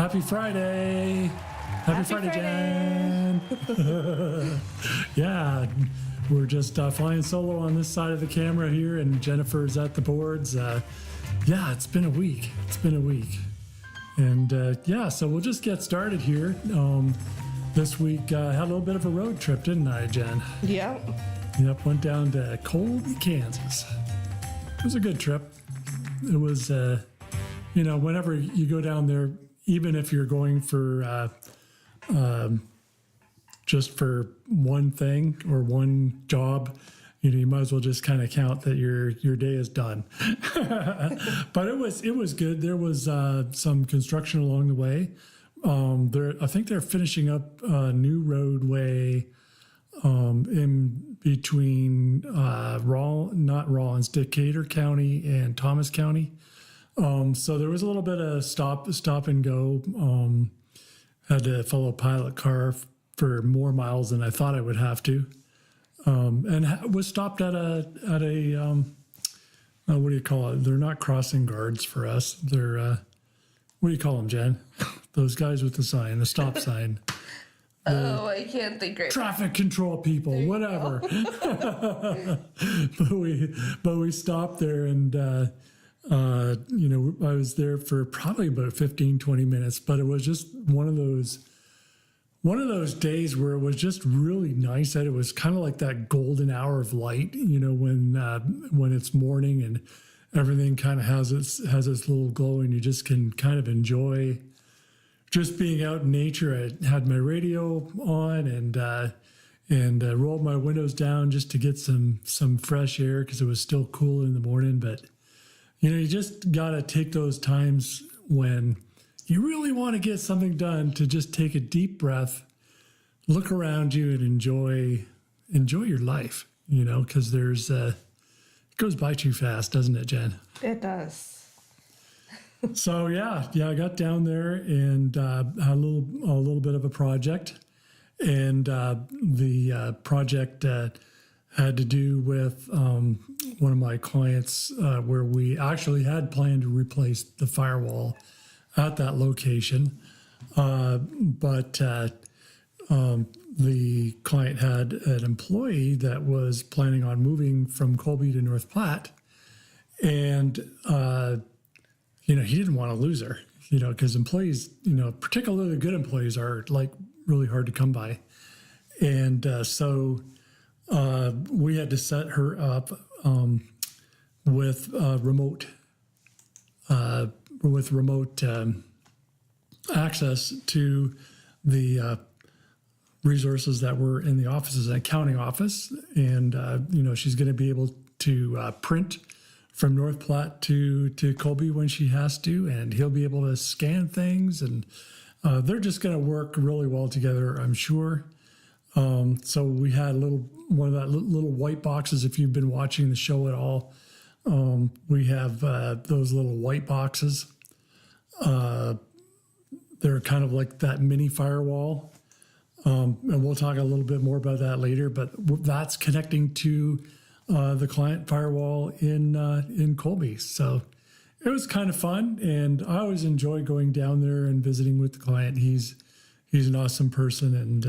Happy Friday. Happy Friday, Jen. Yeah, we're just flying solo on this side of the camera here, and Jennifer's at the boards. Yeah, it's been a week. And so we'll just get started here. This week, had a little bit of a road trip, didn't I, Jen? Yep. Yep, went down to Colby, Kansas. It was a good trip. It was, whenever you go down there, even if you're going for just for one thing or one job, you might as well just kind of count that your day is done. But it was good. There was some construction along the way. I think they're finishing up a new roadway in between Decatur County and Thomas County. So there was a little bit of stop and go. Had to follow a pilot car for more miles than I thought I would have to. And was stopped at a what do you call it? They're not crossing guards for us. They're what do you call them, Jen? Those guys with the sign, the stop sign. I can't think right now. Traffic control people, whatever. but we stopped there, and I was there for probably about 15, 20 minutes. But it was just one of those days where it was just really nice. That it was kind of like that golden hour of light, when it's morning and everything kind of has its little glow, and you just can kind of enjoy just being out in nature. I had my radio on and rolled my windows down just to get some fresh air because it was still cool in the morning. But you just gotta take those times when you really want to get something done to just take a deep breath, look around you, and enjoy your life. Because it goes by too fast, doesn't it, Jen? It does. So I got down there and had a little bit of a project, and the project had to do with one of my clients where we actually had planned to replace the firewall at that location, but the client had an employee that was planning on moving from Colby to North Platte, and he didn't want to lose her, because employees, particularly good employees, are like really hard to come by. And so we had to set her up with remote access to the resources that were in the offices, an accounting office. And, she's going to be able to print from North Platte to Colby when she has to, and he'll be able to scan things, and they're just going to work really well together, I'm sure. So we had one of that little white boxes. If you've been watching the show at all, we have those little white boxes. They're kind of like that mini firewall, and we'll talk a little bit more about that later. But that's connecting to the client firewall in Colby. So it was kind of fun, and I always enjoy going down there and visiting with the client. He's an awesome person, and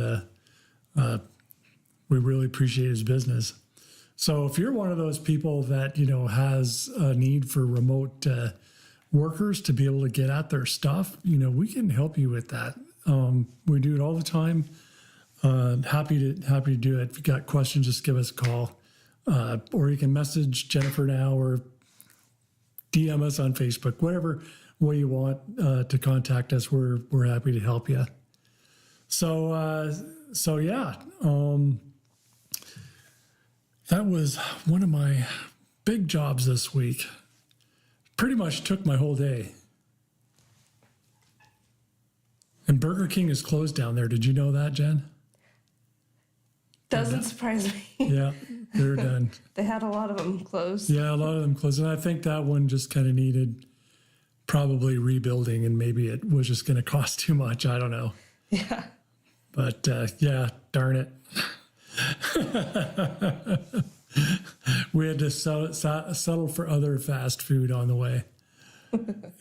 we really appreciate his business. So if you're one of those people that has a need for remote workers to be able to get at their stuff, we can help you with that. We do it all the time. Happy to do it. If you got questions, just give us a call. Or you can message Jennifer now or DM us on Facebook, whatever way you want to contact us. We're happy to help you. So that was one of my big jobs this week. Pretty much took my whole day. And Burger King is closed down there. Did you know that, Jen? Doesn't surprise me. Yeah, they're done. They had a lot of them closed. Yeah, a lot of them closed. And I think that one just kind of needed probably rebuilding, and maybe it was just going to cost too much. I don't know. Yeah. But darn it. We had to settle for other fast food on the way.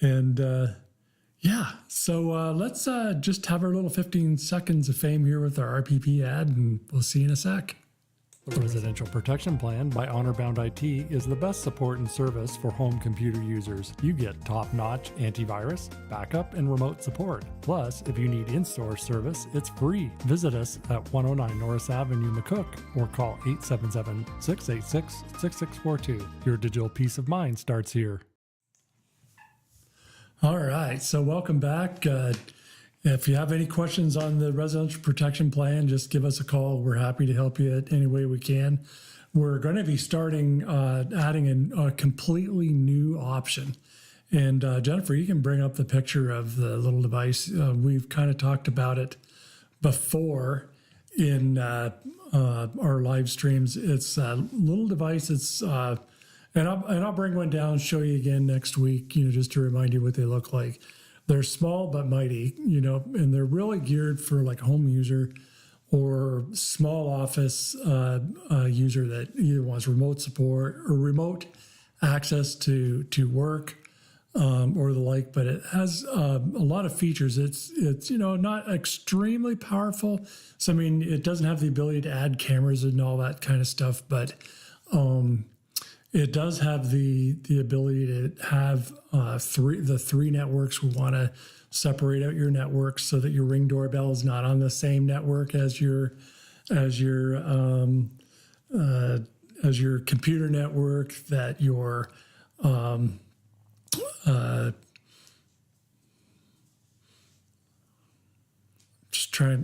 And Yeah. So let's just have our little 15 seconds of fame here with our RPP ad, and we'll see you in a sec. The Residential Protection Plan by Honorbound IT is the best support and service for home computer users. You get top-notch antivirus, backup, and remote support. Plus, if you need in-store service, it's free. Visit us at 109 Norris Avenue, McCook, or call 877-686-6642. Your digital peace of mind starts here. All right, so welcome back. If you have any questions on the residential protection plan, just give us a call. We're happy to help you any way we can. We're going to be starting adding a completely new option. And Jennifer, you can bring up the picture of the little device. We've kind of talked about it before in our live streams. It's a little device. It's and I'll bring one down and show you again next week, just to remind you what they look like. They're small but mighty, and they're really geared for like a home user or small office user that either wants remote support or remote access to work or the like. But it has a lot of features. It's not extremely powerful. So I mean, it doesn't have the ability to add cameras and all that kind of stuff, but it does have the ability to have three networks. We want to separate out your networks so that your Ring doorbell is not on the same network as your computer network. That your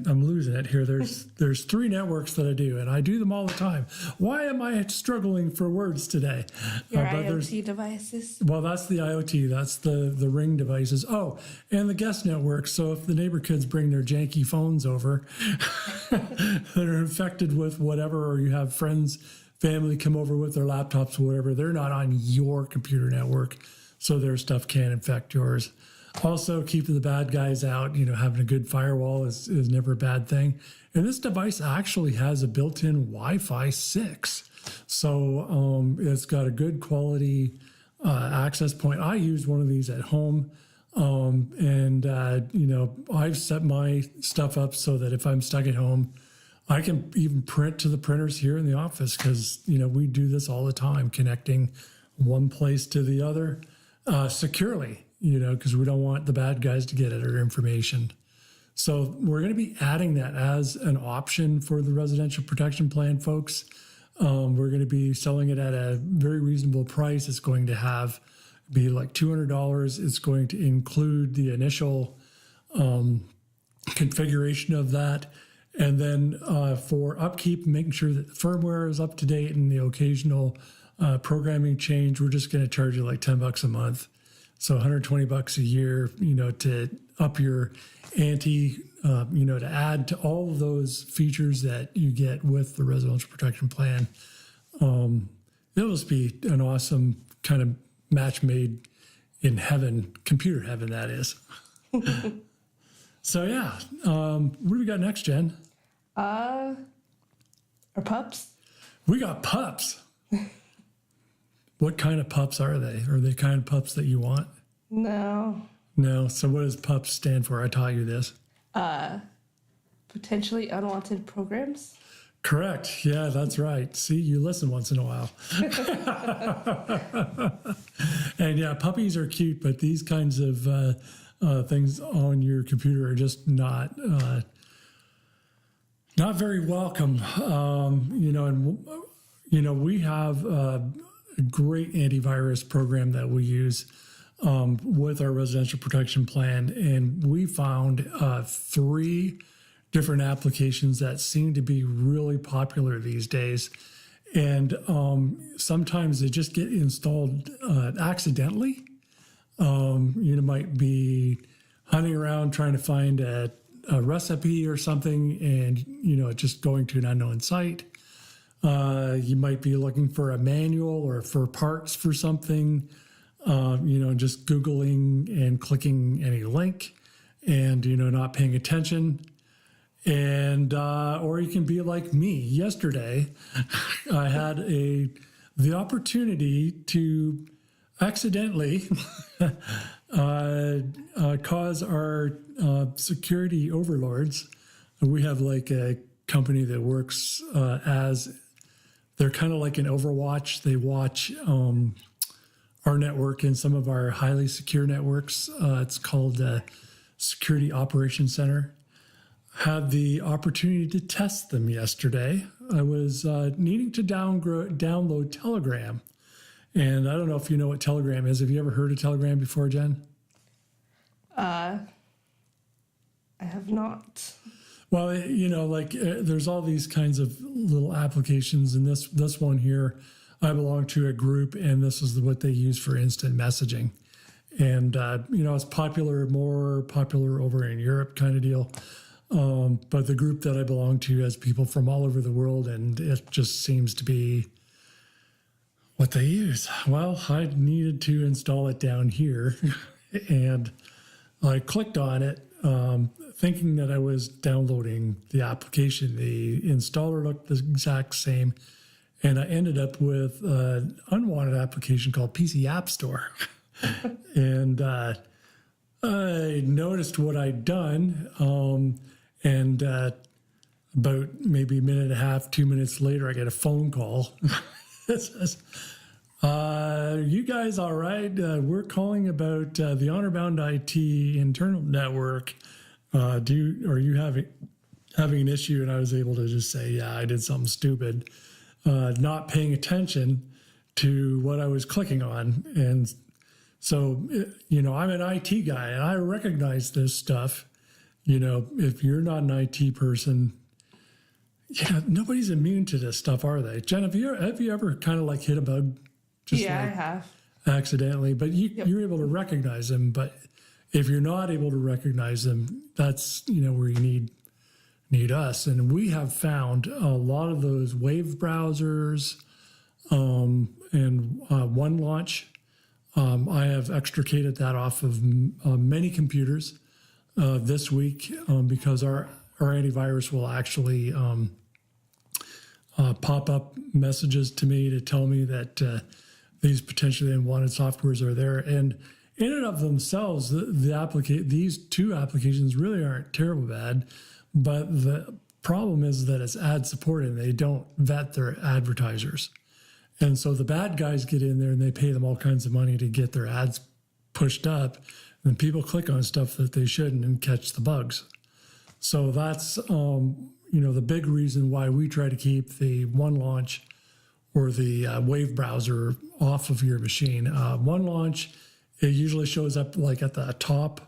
I'm losing it here. There's three networks that I do, and I do them all the time. Why am I struggling for words today? Your IoT devices. Well, that's the IoT. That's the Ring devices. Oh, and the guest network. So if the neighbor kids bring their janky phones over that are infected with whatever, or you have friends, family come over with their laptops or whatever, they're not on your computer network, so their stuff can't infect yours. Also, keeping the bad guys out, having a good firewall is never a bad thing. And this device actually has a built-in Wi-Fi 6. So it's got a good quality access point. I use one of these at home. I've set my stuff up so that if I'm stuck at home, I can even print to the printers here in the office because, we do this all the time, connecting one place to the other securely. Because we don't want the bad guys to get at our information. So we're going to be adding that as an option for the residential protection plan, folks. We're going to be selling it at a very reasonable price. It's going to be like $200. It's going to include the initial configuration of that. And then for upkeep, making sure that the firmware is up to date and the occasional programming change, we're just going to charge you like $10 a month. So $120 a year, to up your ante, to add to all of those features that you get with the residential protection plan. It'll just be an awesome kind of match made in heaven, computer heaven, that is. So yeah, what do we got next, Jen? Our pups. We got pups. What kind of pups are they? Are they kind of pups that you want? No. No. So what does PUPs stand for? I taught you this. Potentially unwanted programs. Correct. Yeah, that's right. See, you listen once in a while. And yeah, puppies are cute, but these kinds of things on your computer are just not very welcome. We have a great antivirus program that we use with our residential protection plan, and we found 3 different applications that seem to be really popular these days. And sometimes they just get installed accidentally. You might be hunting around trying to find a recipe or something, and just going to an unknown site. You might be looking for a manual or for parts for something, just Googling and clicking any link and, not paying attention. And, or you can be like me. Yesterday, I had the opportunity to accidentally cause our security overlords. We have like a company that works as they're kind of like an Overwatch. They watch our network and some of our highly secure networks. It's called Security Operations Center. Had the opportunity to test them yesterday. I was needing to download Telegram. And I don't know if you know what Telegram is. Have you ever heard of Telegram before, Jen? I have not. Well, you know, like there's all these kinds of little applications, and this one here, I belong to a group, and this is what they use for instant messaging. And you know, it's more popular over in Europe, kind of deal. But the group that I belong to has people from all over the world, and it just seems to be what they use. Well, I needed to install it down here, and I clicked on it, thinking that I was downloading the application. The installer looked the exact same, and I ended up with an unwanted application called PC App Store. And I noticed what I'd done, and about maybe a minute and a half, 2 minutes later, I get a phone call. It says, you guys all right? We're calling about the Honor-Bound IT internal network. Are you having an issue? And I was able to just say, yeah, I did something stupid, not paying attention to what I was clicking on. And so, you know, I'm an IT guy, and I recognize this stuff. You know, if you're not an IT person, yeah, nobody's immune to this stuff, are they? Jen, have you ever kind of like hit a bug? I have. Accidentally, but you're able to recognize them. But if you're not able to recognize them, that's, you know, where you need us. And we have found a lot of those wave browsers and one launch. I have extricated that off of many computers this week because our antivirus will actually pop up messages to me to tell me that these potentially unwanted softwares are there. And in and of themselves, these two applications really aren't terrible bad, but the problem is that it's ad supported and they don't vet their advertisers. And so the bad guys get in there and they pay them all kinds of money to get their ads pushed up, and people click on stuff that they shouldn't and catch the bugs. So that's, you know, the big reason why we try to keep the one launch or the wave browser off of your machine. One launch, it usually shows up like at the top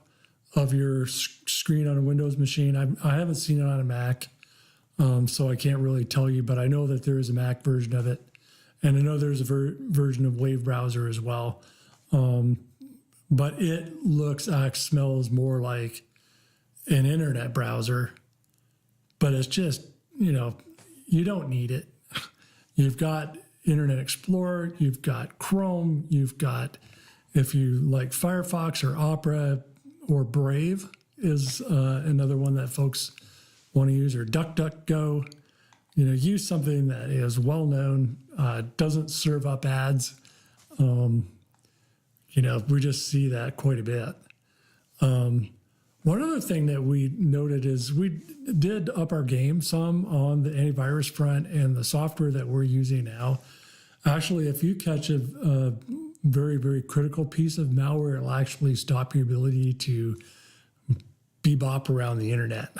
of your screen on a Windows machine. I haven't seen it on a Mac, so I can't really tell you, but I know that there is a Mac version of it. And I know there's a version of wave browser as well. But it smells more like an internet browser, but it's just, you know, you don't need it. You've got Internet Explorer, you've got Chrome, you've got, if you like Firefox or Opera or Brave is another one that folks want to use, or DuckDuckGo. You know, use something that is well known, doesn't serve up ads. You know, we just see that quite a bit. One other thing that we noted is we did up our game some on the antivirus front and the software that we're using now. Actually, if you catch a very, very critical piece of malware, it'll actually stop your ability to bebop around the internet.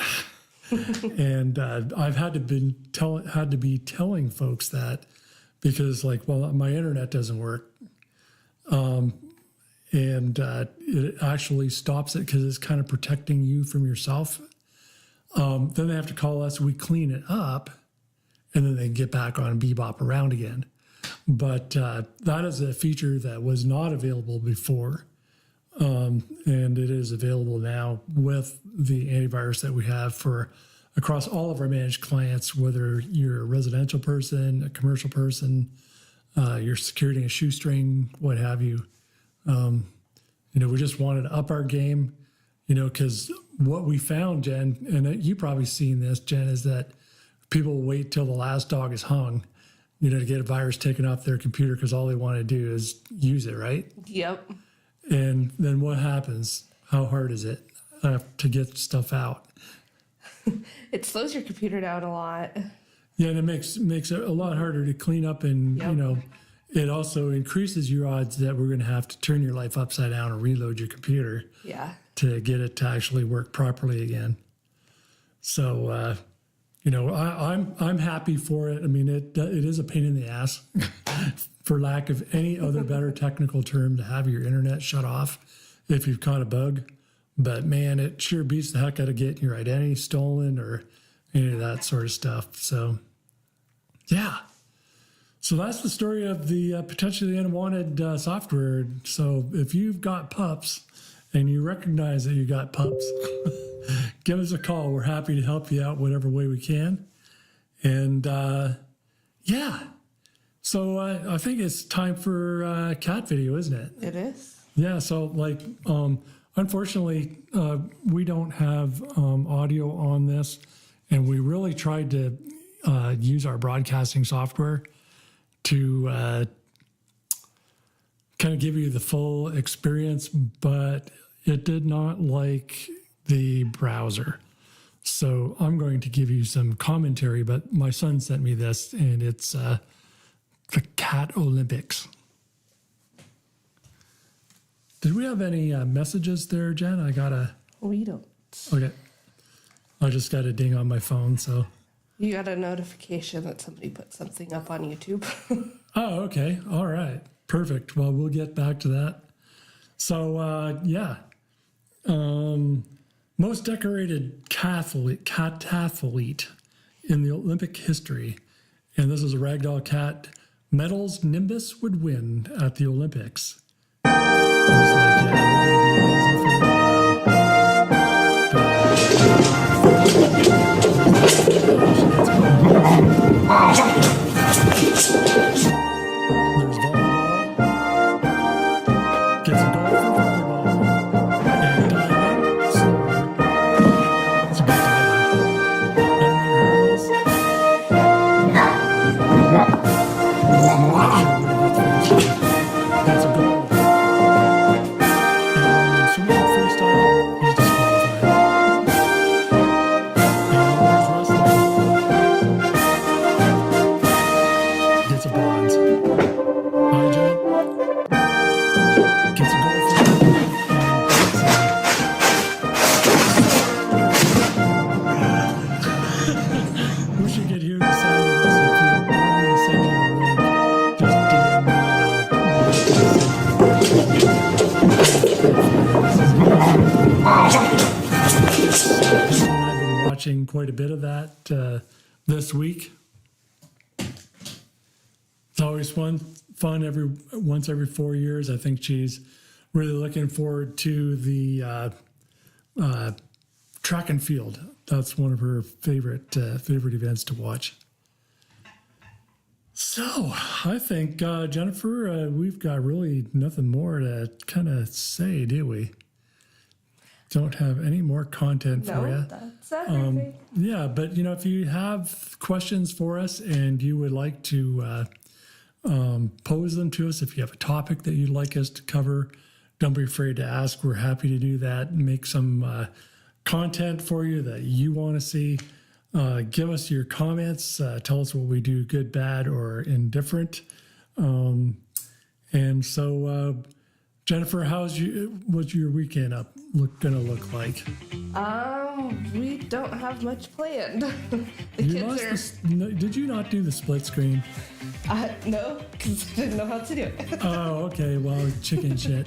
And I've had to be telling folks that because, like, well, my internet doesn't work. And it actually stops it because it's kind of protecting you from yourself. Then they have to call us, we clean it up, and then they get back on and bebop around again. But that is a feature that was not available before, and it is available now with the antivirus that we have for across all of our managed clients, whether you're a residential person, a commercial person, you're securing a shoestring, what have you. You know, we just wanted to up our game, you know, because what we found, Jen, and you probably seen this, Jen, is that people wait till the last dog is hung, you know, to get a virus taken off their computer because all they want to do is use it, right? Yep. And then what happens? How hard is it to get stuff out? It slows your computer down a lot. Yeah, and it makes it a lot harder to clean up, and Yep. it also increases your odds that we're going to have to turn your life upside down and reload your computer Yeah. to get it to actually work properly again. So, I'm happy for it. I mean, it is a pain in the ass, for lack of any other better technical term, to have your internet shut off if you've caught a bug. But man, it sure beats the heck out of getting your identity stolen or any of that sort of stuff. So, yeah. So that's the story of the potentially unwanted software. So if you've got pups and you recognize that you got pups, give us a call. We're happy to help you out whatever way we can. And yeah. So I think it's time for cat video, isn't it? It is. Yeah. So unfortunately, we don't have audio on this, and we really tried to use our broadcasting software to kind of give you the full experience, but it did not like the browser. So I'm going to give you some commentary, but my son sent me this, and it's the Cat Olympics. Did we have any messages there, Jen? We don't. Okay. I just got a ding on my phone, so. You got a notification that somebody put something up on YouTube. Oh, okay. All right. Perfect. Well, we'll get back to that. So, yeah. Most decorated cathathlete in the Olympic history. And this is a ragdoll cat. Medals Nimbus would win at the Olympics. I was like, yeah, there's volleyball. Gets a goal for volleyball. And diving. So it's a good diver. Enemy hurdles. That's a goal. And swimming freestyle, he's disqualified. And there's wrestling. Gets a bronze. High jump. Gets a gold for we should get you the sound of this. If you want me to send you a link, just DM me and I've been watching quite a bit of that this week. It's always fun once every 4 years. I think she's really looking forward to the track and field. That's one of her favorite events to watch. So I think, Jennifer, we've got really nothing more to kind of say, do we? Don't have any more content for you. No, that's everything. Yeah, but if you have questions for us and you would like to pose them to us, if you have a topic that you'd like us to cover, don't be afraid to ask. We're happy to do that. Make some content for you that you want to see. Give us your comments. Tell us what we do, good, bad, or indifferent. And so, Jennifer, what's your weekend gonna look like? We don't have much planned. Did you not do the split screen? No, because I didn't know how to do it. Oh, okay. Well, chicken shit.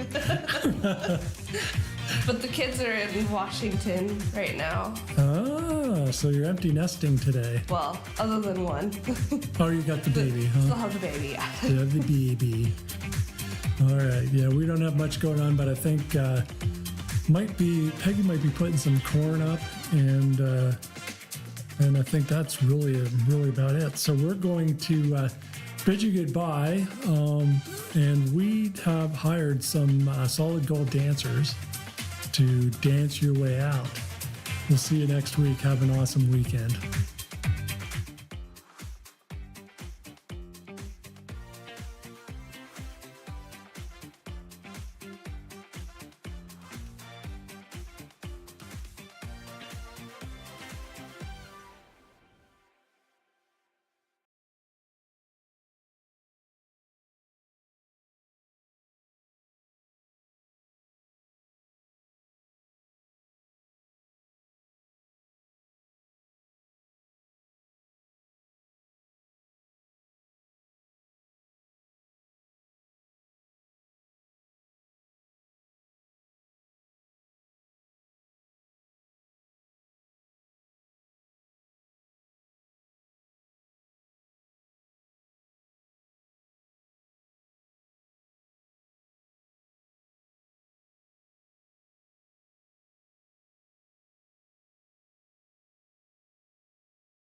But the kids are in Washington right now. Ah, so you're empty nesting today. Well, other than one. Oh, you got the baby, Still huh? have the baby, yeah. You have the baby. All right. Yeah, we don't have much going on, but I think Peggy might be putting some corn up, and I think that's really about it. So we're going to bid you goodbye, and we have hired some solid gold dancers to dance your way out. We'll see you next week. Have an awesome weekend.